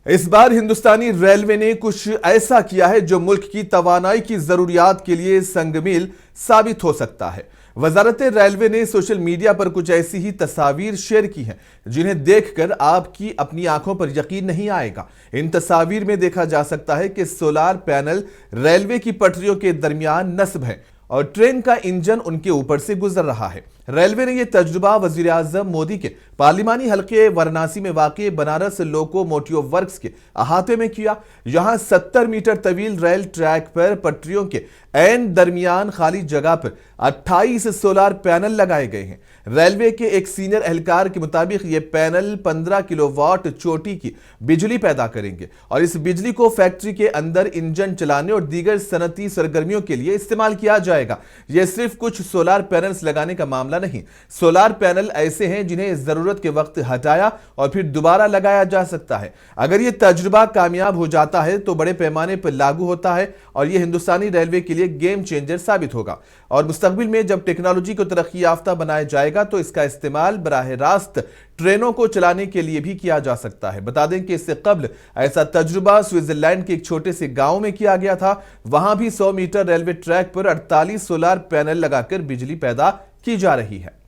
اس بار ہندوستانی ریلوے نے کچھ ایسا کیا ہے جو ملک کی توانائی کی ضروریات کے لیے سنگ میل ثابت ہو سکتا ہے۔ وزارت ریلوے نے سوشل میڈیا پر کچھ ایسی ہی تصاویر شیئر کی ہیں جنہیں دیکھ کر آپ کی اپنی آنکھوں پر یقین نہیں آئے گا۔ ان تصاویر میں دیکھا جا سکتا ہے کہ سولار پینل ریلوے کی پٹریوں کے درمیان نصب ہے اور ٹرین کا انجن ان کے اوپر سے گزر رہا ہے۔ ریلوے نے یہ تجربہ وزیر اعظم مودی کے پارلیمانی حلقے وارانسی میں واقع بنارس لوکو موٹیو ورکس کے احاطے میں کیا۔ یہاں 70 میٹر طویل ریل ٹریک پر پٹریوں کے عین درمیان خالی جگہ پر 28 سولار پینل لگائے گئے ہیں۔ ریلوے کے ایک سینئر اہلکار کے مطابق یہ پینل 15 کلو واٹ چوٹی کی بجلی پیدا کریں گے اور اس بجلی کو فیکٹری کے اندر انجن چلانے اور دیگر صنعتی سرگرمیوں کے لیے استعمال کیا جائے گا۔ یہ صرف کچھ سولار پینلز لگانے کا معاملہ نہیں، سولار پینل ایسے ہیں جنہیں ضرورت کے وقت ہٹایا اور پھر دوبارہ لگایا جا سکتا ہے۔ اگر یہ تجربہ کامیاب ہو جاتا ہے تو بڑے پیمانے پر لاگو ہوتا ہے اور یہ ہندوستانی ریلوے کے لیے گیم چینجر ثابت ہوگا، اور مستقبل میں جب ٹیکنالوجی کو ترقی یافتہ بنایا جائے گا تو اس کا استعمال براہ راست ٹرینوں کو چلانے کے لیے بھی کیا جا سکتا ہے۔ بتا دیں کہ اس سے قبل ایسا تجربہ سوئٹزرلینڈ کے ایک چھوٹے سے گاؤں میں کیا گیا تھا۔ وہاں بھی 100 میٹر ریلوے ٹریک پر 48 سولار پینل لگا کر بجلی پیدا کی جا رہی ہے۔